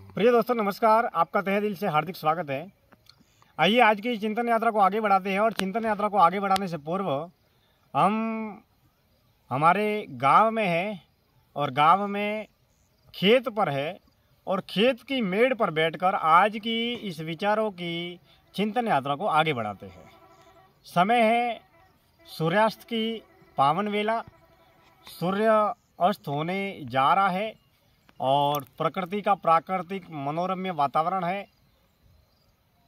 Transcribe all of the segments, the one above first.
प्रिय दोस्तों नमस्कार, आपका तहे दिल से हार्दिक स्वागत है। आइए आज की चिंतन यात्रा को आगे बढ़ाते हैं। और चिंतन यात्रा को आगे बढ़ाने से पूर्व हम हमारे गांव में हैं और गांव में खेत पर है और खेत की मेड़ पर बैठकर आज की इस विचारों की चिंतन यात्रा को आगे बढ़ाते हैं। समय है सूर्यास्त की पावन वेला, सूर्य अस्त होने जा रहा है और प्रकृति का प्राकृतिक मनोरम्य वातावरण है।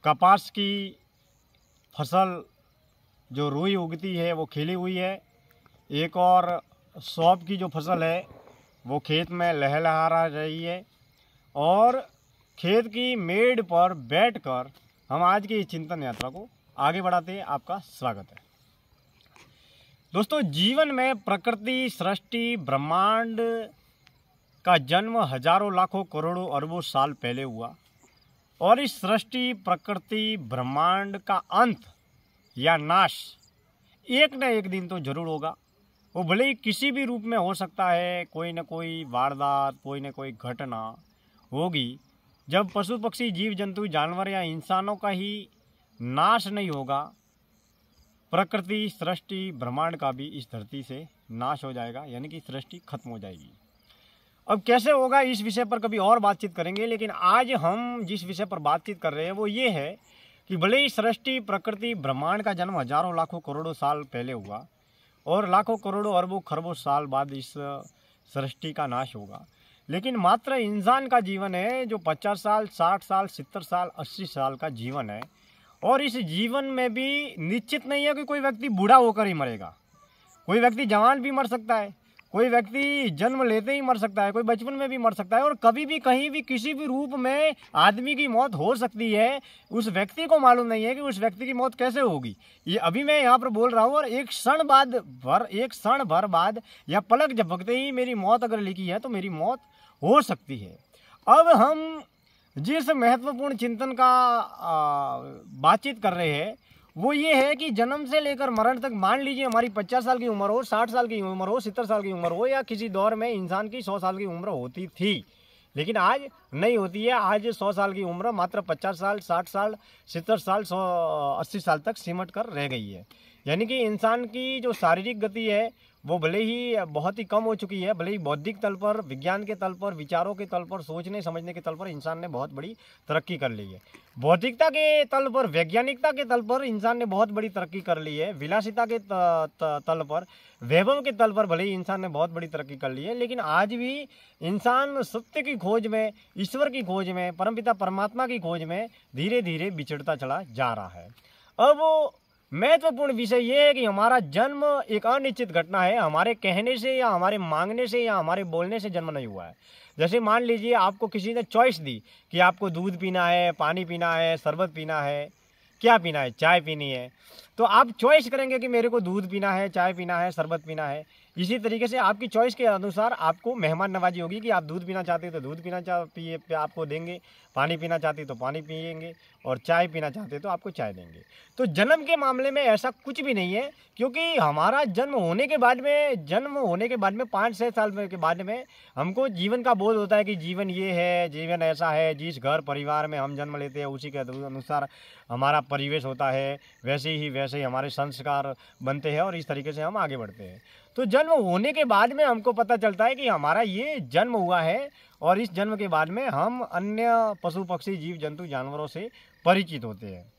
कपास की फसल जो रुई उगती है वो खिली हुई है। एक और सौंफ की जो फसल है वो खेत में लहलहा रही है। और खेत की मेड़ पर बैठकर हम आज की चिंतन यात्रा को आगे बढ़ाते हैं। आपका स्वागत है। दोस्तों, जीवन में प्रकृति, सृष्टि, ब्रह्मांड का जन्म हजारों लाखों करोड़ों अरबों साल पहले हुआ और इस सृष्टि, प्रकृति, ब्रह्मांड का अंत या नाश एक न एक दिन तो जरूर होगा। वो भले ही किसी भी रूप में हो सकता है। कोई न कोई वारदात, कोई न कोई घटना होगी जब पशु पक्षी, जीव जंतु, जानवर या इंसानों का ही नाश नहीं होगा, प्रकृति, सृष्टि, ब्रह्मांड का भी इस धरती से नाश हो जाएगा, यानी कि सृष्टि खत्म हो जाएगी। अब कैसे होगा इस विषय पर कभी और बातचीत करेंगे, लेकिन आज हम जिस विषय पर बातचीत कर रहे हैं वो ये है कि भले ही सृष्टि, प्रकृति, ब्रह्मांड का जन्म हजारों लाखों करोड़ों साल पहले हुआ और लाखों करोड़ों अरबों खरबों साल बाद इस सृष्टि का नाश होगा, लेकिन मात्र इंसान का जीवन है जो 50 साल, 60 साल, 70 साल, 80 साल का जीवन है। और इस जीवन में भी निश्चित नहीं है कि कोई व्यक्ति बूढ़ा होकर ही मरेगा। कोई व्यक्ति जवान भी मर सकता है, कोई व्यक्ति जन्म लेते ही मर सकता है, कोई बचपन में भी मर सकता है और कभी भी कहीं भी किसी भी रूप में आदमी की मौत हो सकती है। उस व्यक्ति को मालूम नहीं है कि उस व्यक्ति की मौत कैसे होगी। ये अभी मैं यहाँ पर बोल रहा हूँ और एक क्षण भर बाद या पलक झपकते ही मेरी मौत अगर लिखी है तो मेरी मौत हो सकती है। अब हम जिस महत्वपूर्ण चिंतन का बातचीत कर रहे हैं वो ये है कि जन्म से लेकर मरण तक, मान लीजिए हमारी 50 साल की उम्र हो, 60 साल की उम्र हो, 70 साल की उम्र हो, या किसी दौर में इंसान की 100 साल की उम्र होती थी, लेकिन आज नहीं होती है। आज 100 साल की उम्र मात्र 50 साल, 60 साल, 70 साल, 80 साल तक सिमट कर रह गई है। यानी कि इंसान की जो शारीरिक गति है वो भले ही बहुत ही कम हो चुकी है। भले ही बौद्धिक तल पर, विज्ञान के तल पर, विचारों के तल पर, सोचने समझने के तल पर इंसान ने बहुत बड़ी तरक्की कर ली है। बौद्धिकता के तल पर, वैज्ञानिकता के तल पर इंसान ने बहुत बड़ी तरक्की कर ली है। विलासिता के तल पर, वैभव के तल पर भले ही इंसान ने बहुत बड़ी तरक्की कर ली है, लेकिन आज भी इंसान सत्य की खोज में, ईश्वर की खोज में, परमपिता परमात्मा की खोज में धीरे धीरे बिछड़ता चला जा रहा है। अब महत्वपूर्ण विषय ये है कि हमारा जन्म एक अनिश्चित घटना है। हमारे कहने से या हमारे मांगने से या हमारे बोलने से जन्म नहीं हुआ है। जैसे मान लीजिए आपको किसी ने चॉइस दी कि आपको दूध पीना है, पानी पीना है, शरबत पीना है, क्या पीना है, चाय पीनी है, तो आप चॉइस करेंगे कि मेरे को दूध पीना है, चाय पीना है, शरबत पीना है। इसी तरीके से आपकी चॉइस के अनुसार आपको मेहमान नवाजी होगी कि आप दूध पीना चाहते हो तो दूध पिए आपको देंगे, पानी पीना चाहते हो तो पानी पिएंगे और चाय पीना चाहते हो तो आपको चाय देंगे। तो जन्म के मामले में ऐसा कुछ भी नहीं है, क्योंकि हमारा जन्म होने के बाद में 5-6 साल के बाद में हमको जीवन का बोध होता है कि जीवन ये है, जीवन ऐसा है। जिस घर परिवार में हम जन्म लेते हैं उसी के अनुसार हमारा परिवेश होता है, वैसे ही हमारे संस्कार बनते हैं और इस तरीके से हम आगे बढ़ते हैं। तो जन्म होने के बाद में हमको पता चलता है कि हमारा ये जन्म हुआ है और इस जन्म के बाद में हम अन्य पशु पक्षी, जीव जंतु, जानवरों से परिचित होते हैं।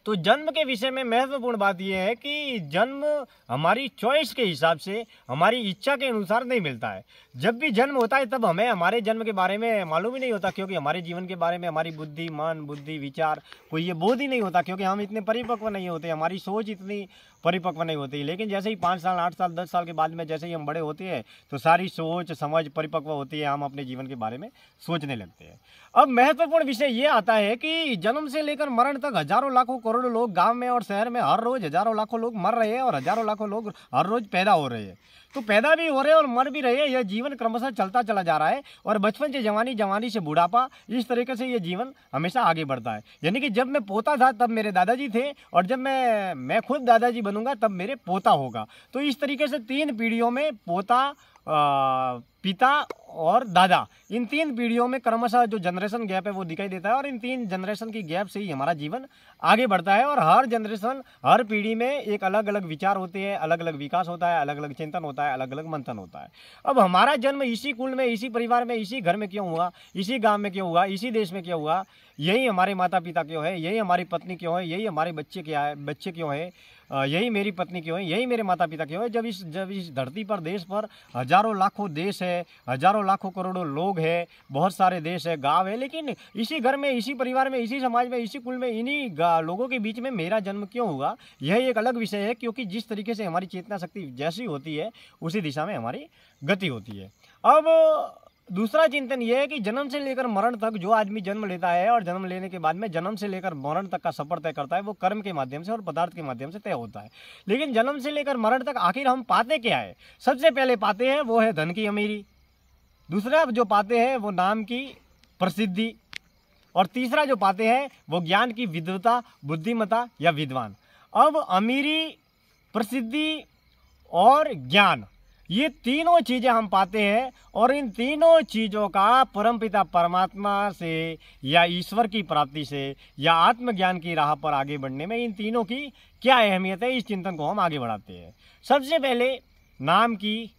तो जन्म के विषय में महत्वपूर्ण बात यह है कि जन्म हमारी चॉइस के हिसाब से, हमारी इच्छा के अनुसार नहीं मिलता है। जब भी जन्म होता है तब हमें हमारे जन्म के बारे में मालूम ही नहीं होता, क्योंकि हमारे जीवन के बारे में हमारी बुद्धि, मन, बुद्धि, विचार कोई ये बोध ही नहीं होता, क्योंकि हम इतने परिपक्व नहीं होते, हमारी सोच इतनी परिपक्व नहीं होती। लेकिन जैसे ही 5 साल, 8 साल, 10 साल के बाद में जैसे ही हम बड़े होते हैं तो सारी सोच समझ परिपक्व होती है, हम अपने जीवन के बारे में सोचने लगते हैं। अब महत्वपूर्ण विषय ये आता है कि जन्म से लेकर मरण तक हजारों लाखों करोड़ों लोग गांव में और शहर में हर रोज हजारों लाखों लोग मर रहे हैं और हजारों लाखों लोग हर रोज पैदा हो रहे हैं। तो पैदा भी हो रहे हैं और मर भी रहे हैं। यह जीवन क्रमशः चलता चला जा रहा है और बचपन से जवानी, जवानी से बुढ़ापा, इस तरीके से ये जीवन हमेशा आगे बढ़ता है। यानी कि जब मैं पोता था तब मेरे दादाजी थे और जब मैं खुद दादाजी बनूंगा तब मेरे पोता होगा। तो इस तरीके से 3 पीढ़ियों में पोता, पिता और दादा, इन 3 पीढ़ियों में क्रमशः जो जनरेशन गैप है वो दिखाई देता है और इन 3 जनरेशन की गैप से ही हमारा जीवन आगे बढ़ता है। और हर जनरेशन, हर पीढ़ी में एक अलग अलग विचार होते हैं, अलग अलग विकास होता है, अलग अलग चिंतन होता है, अलग अलग मंथन होता है। अब हमारा जन्म इसी कुल में, इसी परिवार में, इसी घर में क्यों हुआ, इसी गाँव में क्यों हुआ, इसी देश में क्यों हुआ, यही हमारे माता पिता क्यों है, यही हमारी पत्नी क्यों है, यही हमारे बच्चे क्यों है, यही मेरी पत्नी क्यों है, यही मेरे माता पिता क्यों है। जब इस धरती पर, देश पर हजारों लाखों देश है, हजारों लाखों करोड़ों लोग हैं, बहुत सारे देश है, गांव है, लेकिन इसी घर में, इसी परिवार में, इसी समाज में, इसी कुल में, इन्हीं लोगों के बीच में मेरा जन्म क्यों हुआ, यह एक अलग विषय है। क्योंकि जिस तरीके से हमारी चेतना शक्ति जैसी होती है उसी दिशा में हमारी गति होती है। अब दूसरा चिंतन यह है कि जन्म से लेकर मरण तक जो आदमी जन्म लेता है और जन्म लेने के बाद में जन्म से लेकर मरण तक का सफर तय करता है, वो कर्म के माध्यम से और पदार्थ के माध्यम से तय होता है। लेकिन जन्म से लेकर मरण तक आखिर हम पाते क्या है? सबसे पहले पाते हैं वो है धन की अमीरी, दूसरा जो पाते हैं वो नाम की प्रसिद्धि, और तीसरा जो पाते हैं वो ज्ञान की विद्वता, बुद्धिमता या विद्वान। अब अमीरी, प्रसिद्धि और ज्ञान, ये तीनों चीजें हम पाते हैं और इन तीनों चीजों का परमपिता परमात्मा से या ईश्वर की प्राप्ति से या आत्मज्ञान की राह पर आगे बढ़ने में इन तीनों की क्या अहमियत है, इस चिंतन को हम आगे बढ़ाते हैं। सबसे पहले नाम की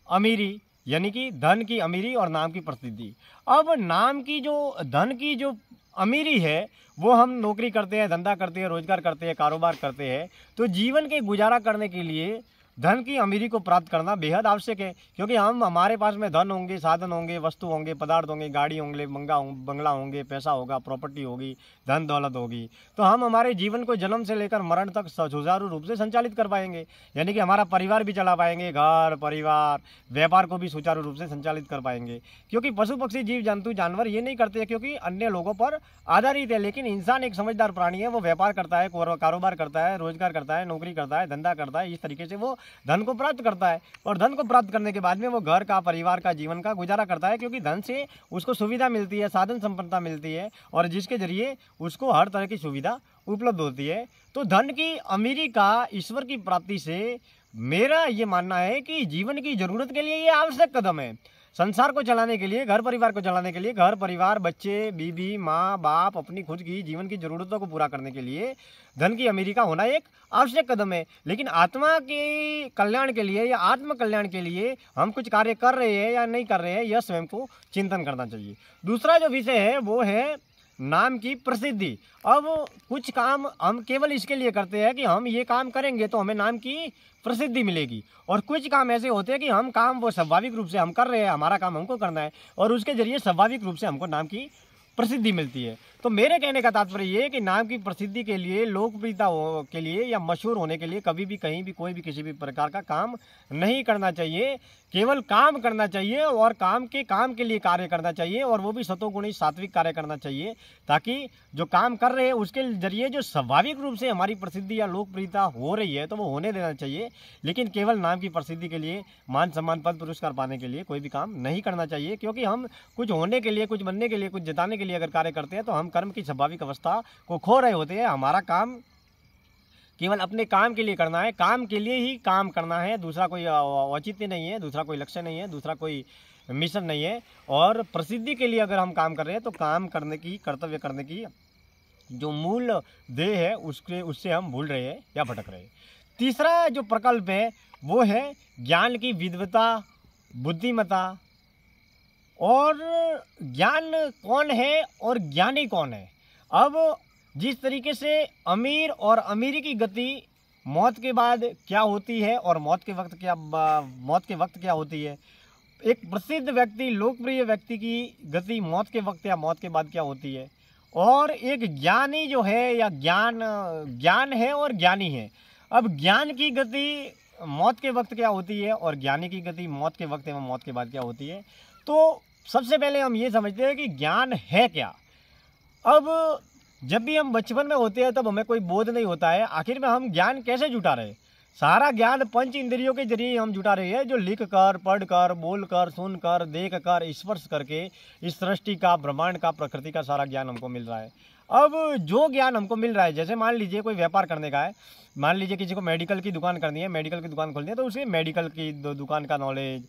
अमीरी, यानी कि धन की अमीरी और नाम की प्रसिद्धि। अब नाम की धन की जो अमीरी है वो हम नौकरी करते हैं, धंधा करते हैं, रोजगार करते हैं, कारोबार करते हैं, तो जीवन के गुजारा करने के लिए धन की अमीरी को प्राप्त करना बेहद आवश्यक है। क्योंकि हमारे पास में धन होंगे, साधन होंगे, वस्तु होंगे, पदार्थ होंगे, गाड़ी होंगे, बंगला होंगे, पैसा होगा, प्रॉपर्टी होगी, धन दौलत होगी, तो हम हमारे जीवन को जन्म से लेकर मरण तक सुचारू रूप से संचालित कर पाएंगे। यानी कि हमारा परिवार भी चला पाएंगे, घर परिवार व्यापार को भी सुचारू रूप से संचालित कर पाएंगे। क्योंकि पशु पक्षी जीव जंतु जानवर ये नहीं करते क्योंकि अन्य लोगों पर आधारित है, लेकिन इंसान एक समझदार प्राणी है, वो व्यापार करता है, कारोबार करता है, रोजगार करता है, नौकरी करता है, धंधा करता है, इस तरीके से वो धन को प्राप्त करता है। और धन को प्राप्त करने के बाद में वो घर का, परिवार का, जीवन का गुजारा करता है, क्योंकि धन से उसको सुविधा मिलती है, साधन संपन्नता मिलती है और जिसके जरिए उसको हर तरह की सुविधा उपलब्ध होती है। तो धन की अमीरी का ईश्वर की प्राप्ति से मेरा ये मानना है कि जीवन की जरूरत के लिए ये आवश्यक कदम है। संसार को चलाने के लिए, घर परिवार को चलाने के लिए, घर परिवार, बच्चे, बीबी, माँ बाप, अपनी खुद की जीवन की जरूरतों को पूरा करने के लिए धन की अमीरी का होना एक आवश्यक कदम है। लेकिन आत्मा के कल्याण के लिए या आत्म कल्याण के लिए हम कुछ कार्य कर रहे हैं या नहीं कर रहे हैं, यह स्वयं को चिंतन करना चाहिए। दूसरा जो विषय है वो है नाम की प्रसिद्धि। अब कुछ काम हम केवल इसके लिए करते हैं कि हम ये काम करेंगे तो हमें नाम की प्रसिद्धि मिलेगी, और कुछ काम ऐसे होते हैं कि हम काम वो स्वाभाविक रूप से हम कर रहे हैं, हमारा काम हमको करना है और उसके जरिए स्वाभाविक रूप से हमको नाम की प्रसिद्धि मिलती है। तो मेरे कहने का तात्पर्य ये है कि नाम की प्रसिद्धि के लिए, लोकप्रियता के लिए या मशहूर होने के लिए कभी भी, कहीं भी, कोई भी, किसी भी प्रकार का काम नहीं करना चाहिए। केवल काम करना चाहिए और काम के लिए कार्य करना चाहिए, और वो भी सतोगुणी सात्विक कार्य करना चाहिए, ताकि जो काम कर रहे हैं उसके जरिए जो स्वाभाविक रूप से हमारी प्रसिद्धि या लोकप्रियता हो रही है तो वो होने देना चाहिए। लेकिन केवल नाम की प्रसिद्धि के लिए, मान सम्मान, पद पुरस्कार पाने के लिए कोई भी काम नहीं करना चाहिए। क्योंकि हम कुछ होने के लिए, कुछ बनने के लिए, कुछ जिताने के लिए अगर कार्य करते हैं तो हम कर्म की स्वाभाविक अवस्था को खो रहे होते हैं। हमारा काम केवल अपने काम के लिए करना है, काम के लिए ही काम करना है, दूसरा कोई औचित्य नहीं है, दूसरा कोई लक्ष्य नहीं है, दूसरा कोई मिशन नहीं है। और प्रसिद्धि के लिए अगर हम काम कर रहे हैं तो काम करने की, कर्तव्य करने की जो मूल ध्येय है उससे हम भूल रहे हैं या भटक रहे हैं। तीसरा जो प्रकल्प है वो है ज्ञान की विद्वता, बुद्धिमता। और ज्ञान कौन है और ज्ञानी कौन है? अब जिस तरीके से अमीर और अमीरी की गति मौत के बाद क्या होती है और मौत के वक्त क्या होती है, एक प्रसिद्ध व्यक्ति, लोकप्रिय व्यक्ति की गति मौत के वक्त या मौत के बाद क्या होती है, और एक ज्ञानी जो है या ज्ञान है और ज्ञानी है। अब ज्ञान की गति मौत के वक्त क्या होती है और ज्ञानी की गति मौत के वक्त एवं मौत के बाद क्या होती है। तो सबसे पहले हम ये समझते हैं कि ज्ञान है क्या। अब जब भी हम बचपन में होते हैं तब हमें कोई बोध नहीं होता है, आखिर में हम ज्ञान कैसे जुटा रहे हैं। सारा ज्ञान पंच इंद्रियों के जरिए हम जुटा रहे हैं, जो लिख कर, पढ़ कर, बोल कर, सुन कर, देख कर, स्पर्श करके इस सृष्टि का, ब्रह्मांड का, प्रकृति का सारा ज्ञान हमको मिल रहा है। अब जो ज्ञान हमको मिल रहा है, जैसे मान लीजिए कोई व्यापार करने का है, मान लीजिए किसी को मेडिकल की दुकान करनी है, मेडिकल की दुकान खोलनी है, तो उसे मेडिकल की दुकान का नॉलेज,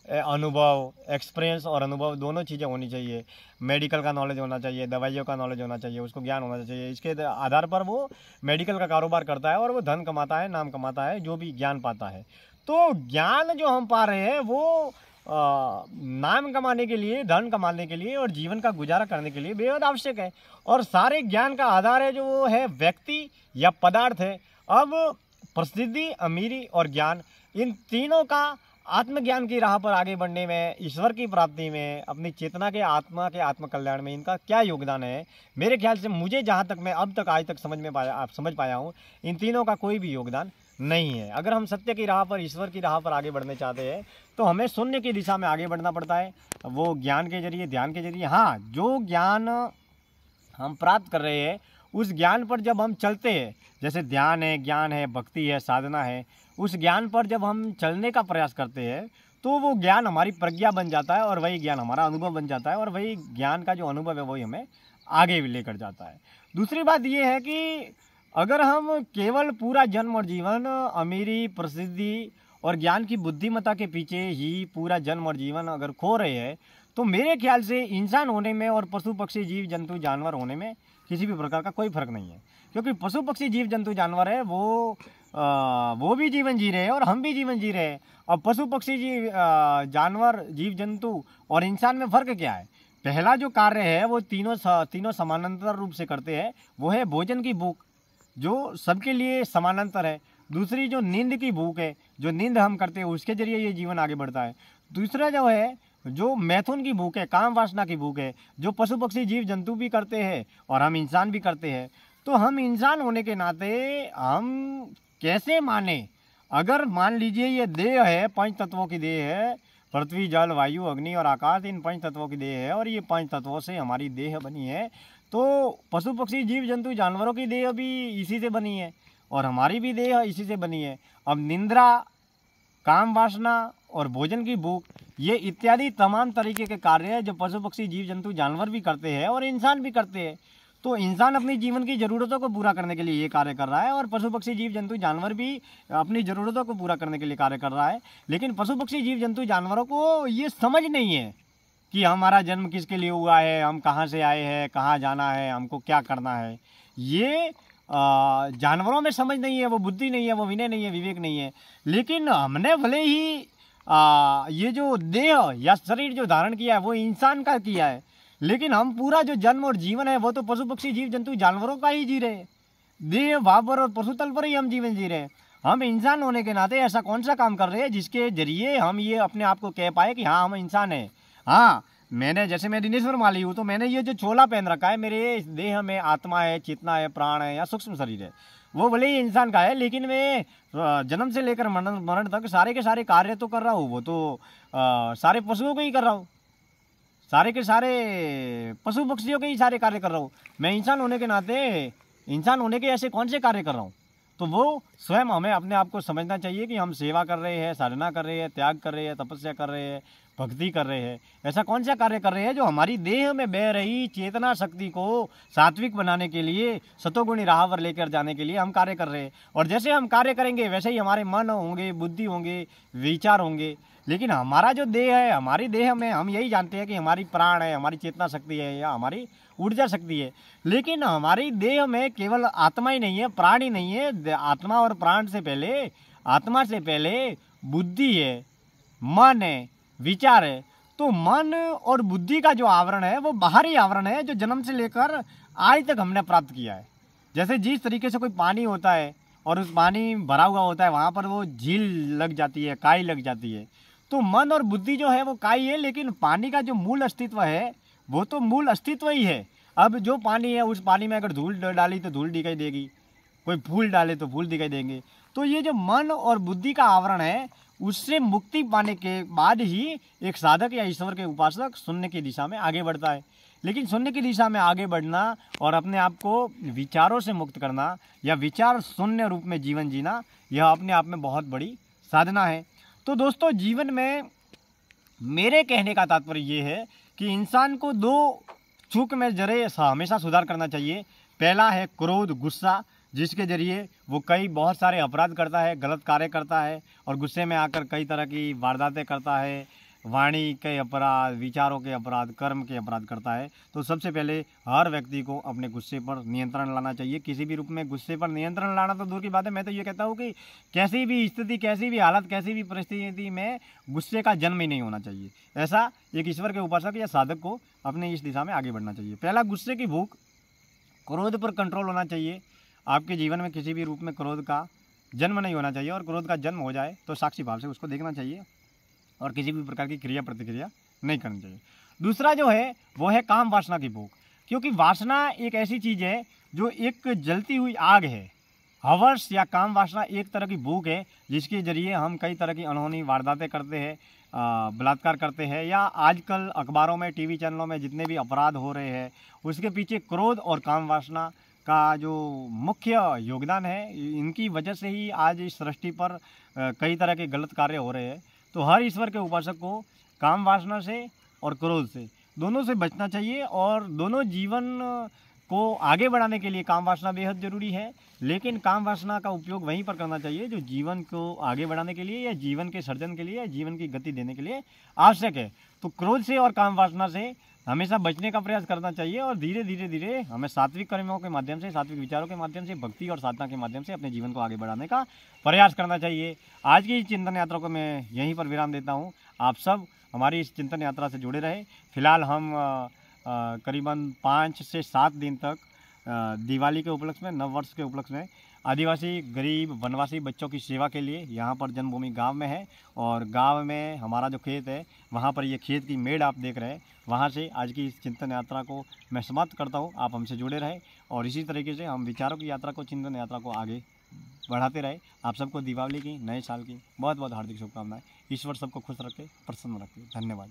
अनुभव, एक्सपीरियंस और अनुभव दोनों चीज़ें होनी चाहिए। मेडिकल का नॉलेज होना चाहिए, दवाइयों का नॉलेज होना चाहिए, उसको ज्ञान होना चाहिए। इसके आधार पर वो मेडिकल का कारोबार करता है और वो धन कमाता है, नाम कमाता है, जो भी ज्ञान पाता है। तो ज्ञान जो हम पा रहे हैं वो नाम कमाने के लिए, धन कमाने के लिए और जीवन का गुजारा करने के लिए बेहद आवश्यक है। और सारे ज्ञान का आधार है जो वो है व्यक्ति या पदार्थ है। अब प्रसिद्धि, अमीरी और ज्ञान, इन तीनों का आत्मज्ञान की राह पर आगे बढ़ने में, ईश्वर की प्राप्ति में, अपनी चेतना के आत्मा के आत्मकल्याण में इनका क्या योगदान है? मेरे ख्याल से, मुझे जहाँ तक मैं अब तक आज तक समझ पाया हूँ, इन तीनों का कोई भी योगदान नहीं है। अगर हम सत्य की राह पर, ईश्वर की राह पर आगे बढ़ने चाहते हैं तो हमें शून्य की दिशा में आगे बढ़ना पड़ता है, वो ज्ञान के जरिए, ध्यान के जरिए। हाँ, जो ज्ञान हम प्राप्त कर रहे हैं उस ज्ञान पर जब हम चलते हैं, जैसे ध्यान है, ज्ञान है, भक्ति है, साधना है, उस ज्ञान पर जब हम चलने का प्रयास करते हैं तो वो ज्ञान हमारी प्रज्ञा बन जाता है और वही ज्ञान हमारा अनुभव बन जाता है और वही ज्ञान का जो अनुभव है वही हमें आगे भी लेकर जाता है। दूसरी बात ये है कि अगर हम केवल पूरा जन्म और जीवन अमीरी, प्रसिद्धि और ज्ञान की बुद्धिमत्ता के पीछे ही पूरा जन्म और जीवन अगर खो रहे हैं तो मेरे ख्याल से इंसान होने में और पशु पक्षी जीव जंतु जानवर होने में किसी भी प्रकार का कोई फर्क नहीं है। क्योंकि पशु पक्षी जीव जंतु जानवर है वो भी जीवन जी रहे हैं और हम भी जीवन जी रहे हैं। अब पशु पक्षी जानवर, जीव जंतु और इंसान में फ़र्क क्या है? पहला जो कार्य है वो तीनों समानांतर रूप से करते हैं, वो है भोजन की भूख, जो सबके लिए समानांतर है। दूसरी जो नींद की भूख है, जो नींद हम करते हैं उसके जरिए ये जीवन आगे बढ़ता है। दूसरा जो है जो मैथुन की भूख है, काम वासना की भूख है, जो पशु पक्षी जीव जंतु भी करते हैं और हम इंसान भी करते हैं। तो हम इंसान होने के नाते हम कैसे माने, अगर मान लीजिए ये देह है, पंच तत्वों की देह है, पृथ्वी, जल, वायु, अग्नि और आकाश, इन पंच तत्वों की देह है और ये पंच तत्वों से हमारी देह बनी है। तो पशु पक्षी जीव जंतु जानवरों की देह भी इसी से बनी है और हमारी भी देह इसी से बनी है। अब निंद्रा, काम वासना और भोजन की भूख, ये इत्यादि तमाम तरीके के कार्य हैं जो पशु पक्षी जीव जंतु जानवर भी करते हैं और इंसान भी करते हैं। तो इंसान अपनी जीवन की ज़रूरतों को पूरा करने के लिए ये कार्य कर रहा है और पशु पक्षी जीव जंतु जानवर भी अपनी ज़रूरतों को पूरा करने के लिए कार्य कर रहा है। लेकिन पशु पक्षी जीव जंतु जानवरों को ये समझ नहीं है कि हमारा जन्म किसके लिए हुआ है, हम कहाँ से आए हैं, कहाँ जाना है, हमको क्या करना है। ये जानवरों में समझ नहीं है, वो बुद्धि नहीं है, वो विनय नहीं है, विवेक नहीं है। लेकिन हमने भले ही ये जो देह या शरीर जो धारण किया है वो इंसान का किया है, लेकिन हम पूरा जो जन्म और जीवन है वो तो पशु पक्षी जीव जंतु जानवरों का ही जी रहे हैं। देह भाव पर और पशु तल पर ही हम जीवन जी रहे हैं। हम इंसान होने के नाते ऐसा कौन सा काम कर रहे हैं जिसके जरिए हम ये अपने आप को कह पाए कि हाँ हम इंसान हैं। हाँ, मैं दिनेश्वर माली हूँ, तो मैंने ये जो चोला पहन रखा है, मेरे देह में आत्मा है, चेतना है, प्राण है या सूक्ष्म शरीर है, वो भले ही इंसान का है, लेकिन मैं जन्म से लेकर मरण तक सारे के सारे कार्य तो कर रहा हूँ, वो तो सारे पशुओं को ही कर रहा हूँ, सारे के सारे पशु पक्षियों के ही सारे कार्य कर रहा हूँ। मैं इंसान होने के नाते इंसान होने के ऐसे कौन से कार्य कर रहा हूँ? तो वो स्वयं हमें अपने आप को समझना चाहिए कि हम सेवा कर रहे हैं, साधना कर रहे हैं, त्याग कर रहे हैं, तपस्या कर रहे हैं, भक्ति कर रहे हैं। ऐसा कौन सा कार्य कर रहे हैं जो हमारी देह में बह रही चेतना शक्ति को सात्विक बनाने के लिए, सतोगुणी राह पर लेकर जाने के लिए हम कार्य कर रहे हैं। और जैसे हम कार्य करेंगे वैसे ही हमारे मन होंगे, बुद्धि होंगे, विचार होंगे। लेकिन हमारा जो देह है, हमारी देह में हम यही जानते हैं कि हमारी प्राण है, हमारी चेतना शक्ति है या हमारी ऊर्जा शक्ति है। लेकिन हमारी देह में केवल आत्मा ही नहीं है, प्राण ही नहीं है। आत्मा और प्राण से पहले, आत्मा से पहले बुद्धि है, मन है, विचार है। तो मन और बुद्धि का जो आवरण है वो बाहरी आवरण है जो जन्म से लेकर आज तक हमने प्राप्त किया है। जैसे जिस तरीके से कोई पानी होता है और उस पानी भरा हुआ होता है, वहाँ पर वो झील लग जाती है, काई लग जाती है। तो मन और बुद्धि जो है वो काई है, लेकिन पानी का जो मूल अस्तित्व है वो तो मूल अस्तित्व ही है। अब जो पानी है, उस पानी में अगर धूल डाली तो धूल दिखाई देगी, कोई फूल डाले तो फूल दिखाई देंगे। तो ये जो मन और बुद्धि का आवरण है उससे मुक्ति पाने के बाद ही एक साधक या ईश्वर के उपासक शून्य की दिशा में आगे बढ़ता है। लेकिन शून्य की दिशा में आगे बढ़ना और अपने आप को विचारों से मुक्त करना या विचार शून्य रूप में जीवन जीना, यह अपने आप में बहुत बड़ी साधना है। तो दोस्तों, जीवन में मेरे कहने का तात्पर्य ये है कि इंसान को 2 चूक में जरे हमेशा सुधार करना चाहिए। पहला है क्रोध, गुस्सा, जिसके जरिए वो बहुत सारे अपराध करता है, गलत कार्य करता है और गुस्से में आकर कई तरह की वारदातें करता है, वाणी के अपराध, विचारों के अपराध, कर्म के अपराध करता है। तो सबसे पहले हर व्यक्ति को अपने गुस्से पर नियंत्रण लाना चाहिए। किसी भी रूप में गुस्से पर नियंत्रण लाना तो दूर की बात है, मैं तो ये कहता हूँ कि कैसी भी स्थिति, कैसी भी हालत, कैसी भी परिस्थिति में गुस्से का जन्म ही नहीं होना चाहिए। ऐसा एक ईश्वर के उपासक या साधक को अपने इस दिशा में आगे बढ़ना चाहिए। पहला, गुस्से की भूख, क्रोध पर कंट्रोल होना चाहिए। आपके जीवन में किसी भी रूप में क्रोध का जन्म नहीं होना चाहिए, और क्रोध का जन्म हो जाए तो साक्षी भाव से उसको देखना चाहिए और किसी भी प्रकार की क्रिया प्रतिक्रिया नहीं करनी चाहिए। दूसरा जो है वो है काम वासना की भूख, क्योंकि वासना एक ऐसी चीज़ है जो एक जलती हुई आग है। हवस या काम वासना एक तरह की भूख है जिसके जरिए हम कई तरह की अनहोनी वारदातें करते हैं, बलात्कार करते हैं, या आजकल अखबारों में, टीवी चैनलों में जितने भी अपराध हो रहे हैं उसके पीछे क्रोध और काम वासना का जो मुख्य योगदान है। इनकी वजह से ही आज इस सृष्टि पर कई तरह के गलत कार्य हो रहे हैं। तो हर ईश्वर के उपासक को काम वासना से और क्रोध से, दोनों से बचना चाहिए, और दोनों जीवन को आगे बढ़ाने के लिए काम वासना बेहद ज़रूरी है, लेकिन काम वासना का उपयोग वहीं पर करना चाहिए जो जीवन को आगे बढ़ाने के लिए या जीवन के सर्जन के लिए या जीवन की गति देने के लिए आवश्यक है। तो क्रोध से और काम वासना से हमेशा बचने का प्रयास करना चाहिए, और धीरे धीरे हमें सात्विक कर्मों के माध्यम से, सात्विक विचारों के माध्यम से, भक्ति और साधना के माध्यम से अपने जीवन को आगे बढ़ाने का प्रयास करना चाहिए। आज की चिंतन यात्रा को मैं यहीं पर विराम देता हूँ। आप सब हमारी इस चिंतन यात्रा से जुड़े रहे। फिलहाल हम करीबन 5 से 7 दिन तक दिवाली के उपलक्ष्य में, नव वर्ष के उपलक्ष्य में आदिवासी, गरीब, वनवासी बच्चों की सेवा के लिए यहाँ पर जन्मभूमि गांव में है, और गांव में हमारा जो खेत है वहाँ पर ये खेत की मेड़ आप देख रहे हैं। वहाँ से आज की इस चिंतन यात्रा को मैं समाप्त करता हूँ। आप हमसे जुड़े रहे और इसी तरीके से हम विचारों की यात्रा को, चिंतन यात्रा को आगे बढ़ाते रहे। आप सबको दीपावली की, नए साल की बहुत बहुत हार्दिक शुभकामनाएं। ईश्वर सबको खुश रखे, प्रसन्न रखे। धन्यवाद।